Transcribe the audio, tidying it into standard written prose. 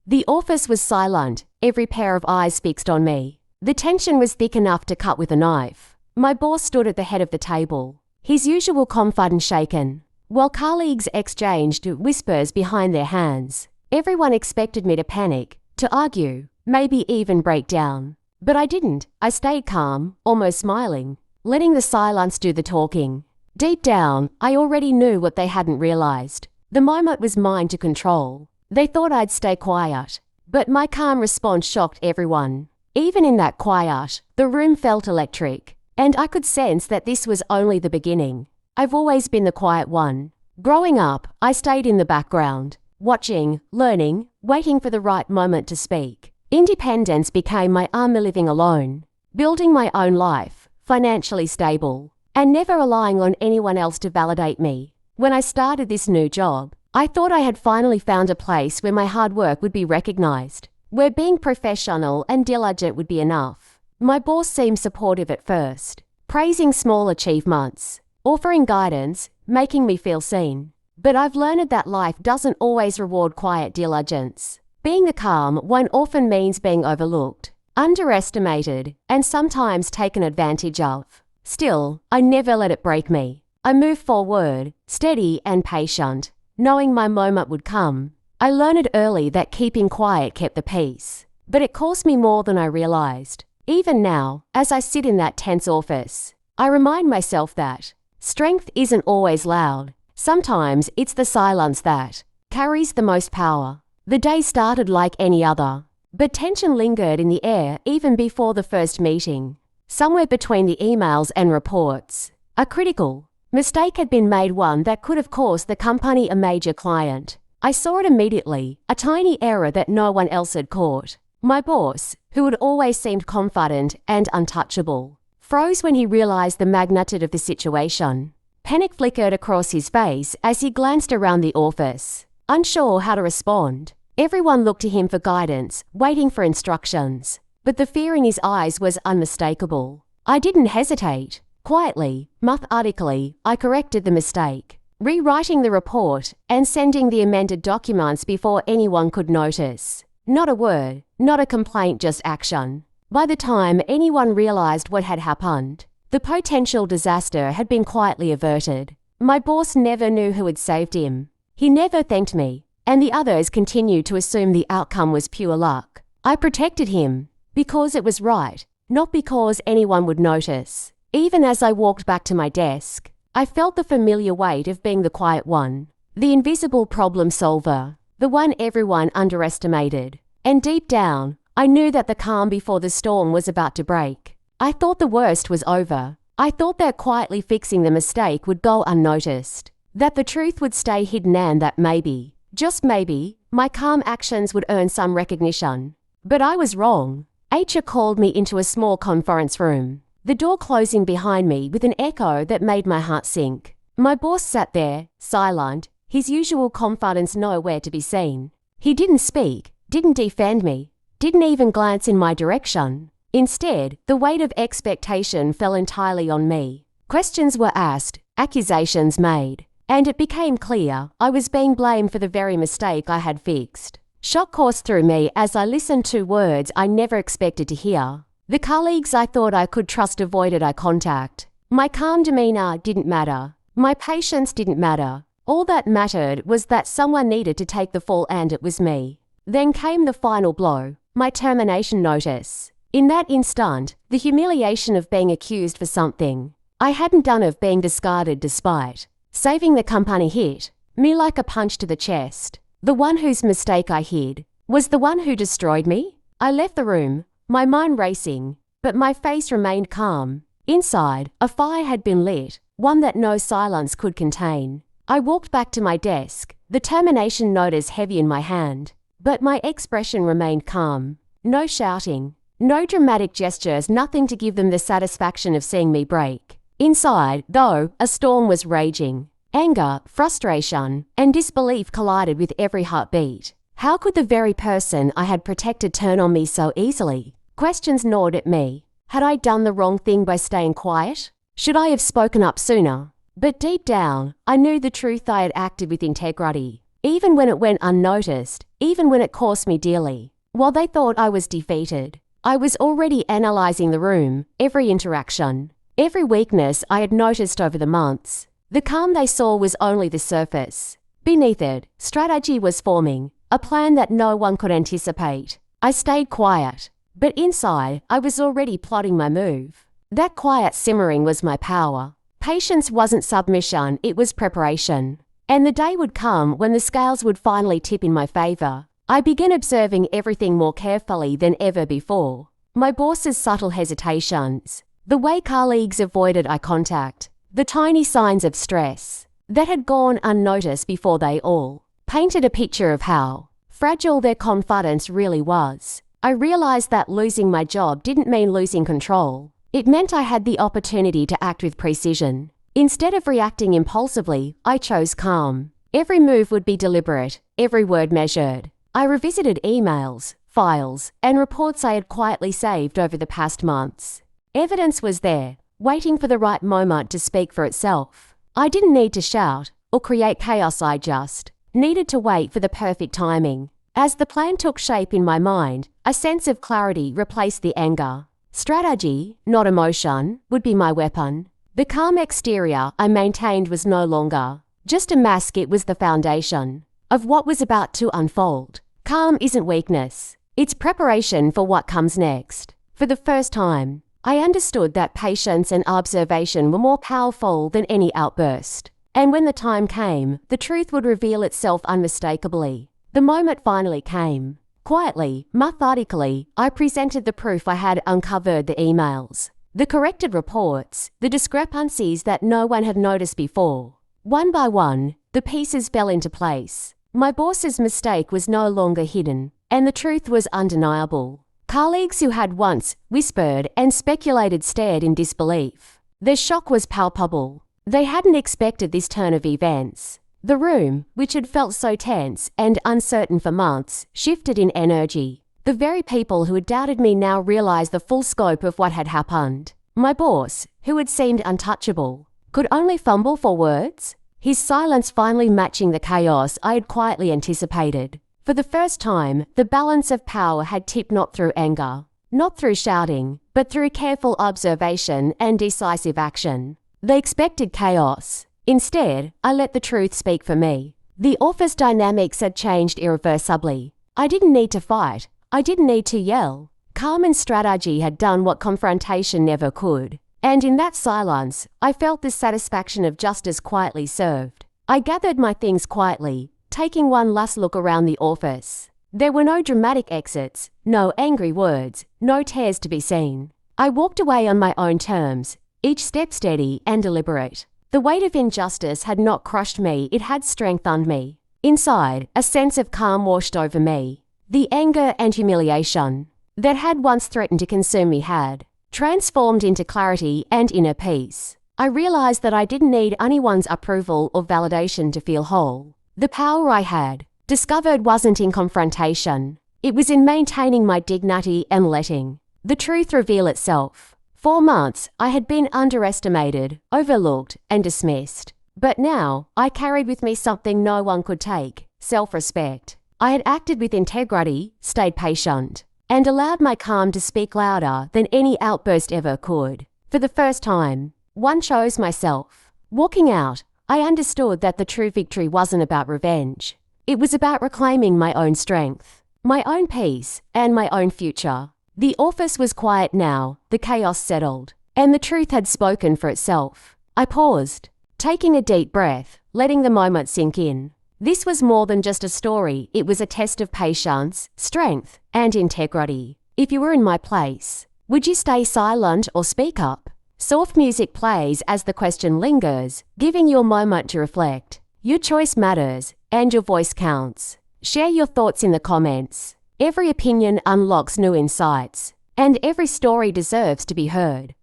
The office was silent, every pair of eyes fixed on me. The tension was thick enough to cut with a knife. My boss stood at the head of the table, his usual confidence shaken, while colleagues exchanged whispers behind their hands. Everyone expected me to panic, to argue, maybe even break down. But I didn't. I stayed calm, almost smiling, letting the silence do the talking. Deep down, I already knew what they hadn't realized. The moment was mine to control. They thought I'd stay quiet, but my calm response shocked everyone. Even in that quiet, the room felt electric, and I could sense that this was only the beginning. I've always been the quiet one. Growing up, I stayed in the background, watching, learning, waiting for the right moment to speak. Independence became my armor living alone, building my own life, financially stable, and never relying on anyone else to validate me. When I started this new job, I thought I had finally found a place where my hard work would be recognized, where being professional and diligent would be enough. My boss seemed supportive at first, praising small achievements, offering guidance, making me feel seen. But I've learned that life doesn't always reward quiet diligence. Being the calm one often means being overlooked, underestimated, and sometimes taken advantage of. Still, I never let it break me. I moved forward, steady and patient, knowing my moment would come. I learned early that keeping quiet kept the peace, but it cost me more than I realized. Even now, as I sit in that tense office, I remind myself that strength isn't always loud. Sometimes it's the silence that carries the most power. The day started like any other, but tension lingered in the air even before the first meeting. Somewhere between the emails and reports, a critical mistake had been made, one that could have cost the company a major client. I saw it immediately, a tiny error that no one else had caught. My boss, who had always seemed confident and untouchable, froze when he realized the magnitude of the situation. Panic flickered across his face as he glanced around the office, unsure how to respond. Everyone looked to him for guidance, waiting for instructions, but the fear in his eyes was unmistakable. I didn't hesitate. Quietly, methodically, I corrected the mistake, rewriting the report and sending the amended documents before anyone could notice. Not a word, not a complaint, just action. By the time anyone realized what had happened, the potential disaster had been quietly averted. My boss never knew who had saved him. He never thanked me, and the others continued to assume the outcome was pure luck. I protected him because it was right, not because anyone would notice. Even as I walked back to my desk, I felt the familiar weight of being the quiet one, the invisible problem solver, the one everyone underestimated. And deep down, I knew that the calm before the storm was about to break. I thought the worst was over. I thought that quietly fixing the mistake would go unnoticed, that the truth would stay hidden, and that maybe, just maybe, my calm actions would earn some recognition. But I was wrong. HR called me into a small conference room, the door closing behind me with an echo that made my heart sink. My boss sat there, silent, his usual confidence nowhere to be seen. He didn't speak, didn't defend me, didn't even glance in my direction. Instead, the weight of expectation fell entirely on me. Questions were asked, accusations made, and it became clear I was being blamed for the very mistake I had fixed. Shock coursed through me as I listened to words I never expected to hear. The colleagues I thought I could trust avoided eye contact. My calm demeanor didn't matter. My patience didn't matter. All that mattered was that someone needed to take the fall, and it was me. Then came the final blow, my termination notice. In that instant, the humiliation of being accused for something I hadn't done, of being discarded despite saving the company, hit me like a punch to the chest. The one whose mistake I hid was the one who destroyed me. I left the room, my mind racing, but my face remained calm. Inside, a fire had been lit, one that no silence could contain. I walked back to my desk, the termination notice heavy in my hand, but my expression remained calm. No shouting, no dramatic gestures, nothing to give them the satisfaction of seeing me break. Inside, though, a storm was raging. Anger, frustration, and disbelief collided with every heartbeat. How could the very person I had protected turn on me so easily? Questions gnawed at me. Had I done the wrong thing by staying quiet? Should I have spoken up sooner? But deep down, I knew the truth. I had acted with integrity. even when it went unnoticed, even when it cost me dearly. While they thought I was defeated, I was already analyzing the room, every interaction, every weakness I had noticed over the months. The calm they saw was only the surface. Beneath it, strategy was forming, a plan that no one could anticipate. I stayed quiet, but inside, I was already plotting my move. That quiet simmering was my power. Patience wasn't submission, it was preparation. And the day would come when the scales would finally tip in my favor. I began observing everything more carefully than ever before. My boss's subtle hesitations, the way colleagues avoided eye contact, the tiny signs of stress that had gone unnoticed before they all painted a picture of how fragile their confidence really was. I realized that losing my job didn't mean losing control. It meant I had the opportunity to act with precision. Instead of reacting impulsively, I chose calm. Every move would be deliberate, every word measured. I revisited emails, files, and reports I had quietly saved over the past months. Evidence was there, waiting for the right moment to speak for itself. I didn't need to shout or create chaos, I just needed to wait for the perfect timing. As the plan took shape in my mind, a sense of clarity replaced the anger. Strategy, not emotion, would be my weapon. The calm exterior I maintained was no longer just a mask, it was the foundation of what was about to unfold. Calm isn't weakness, it's preparation for what comes next. For the first time, I understood that patience and observation were more powerful than any outburst. And when the time came, the truth would reveal itself unmistakably. The moment finally came. Quietly, methodically, I presented the proof. I had uncovered the emails, the corrected reports, the discrepancies that no one had noticed before. One by one, the pieces fell into place. My boss's mistake was no longer hidden, and the truth was undeniable. Colleagues who had once whispered and speculated stared in disbelief. Their shock was palpable. They hadn't expected this turn of events. The room, which had felt so tense and uncertain for months, shifted in energy. The very people who had doubted me now realized the full scope of what had happened. My boss, who had seemed untouchable, could only fumble for words, his silence finally matching the chaos I had quietly anticipated. For the first time, the balance of power had tipped, not through anger, not through shouting, but through careful observation and decisive action. They expected chaos. Instead, I let the truth speak for me. The office dynamics had changed irreversibly. I didn't need to fight. I didn't need to yell. Calm and strategy had done what confrontation never could. And in that silence, I felt the satisfaction of justice quietly served. I gathered my things quietly, taking one last look around the office. There were no dramatic exits, no angry words, no tears to be seen. I walked away on my own terms, each step steady and deliberate. The weight of injustice had not crushed me, it had strengthened me. Inside, a sense of calm washed over me. The anger and humiliation that had once threatened to consume me had transformed into clarity and inner peace. I realized that I didn't need anyone's approval or validation to feel whole. The power I had discovered wasn't in confrontation. It was in maintaining my dignity and letting the truth reveal itself. For months, I had been underestimated, overlooked, and dismissed. But now, I carried with me something no one could take: self-respect. I had acted with integrity, stayed patient, and allowed my calm to speak louder than any outburst ever could. For the first time, one chose myself. Walking out, I understood that the true victory wasn't about revenge. It was about reclaiming my own strength, my own peace, and my own future. The office was quiet now, the chaos settled, and the truth had spoken for itself. I paused, taking a deep breath, letting the moment sink in. This was more than just a story, it was a test of patience, strength, and integrity. If you were in my place, would you stay silent or speak up? Soft music plays as the question lingers, giving you a moment to reflect. Your choice matters, and your voice counts. Share your thoughts in the comments. Every opinion unlocks new insights, and every story deserves to be heard.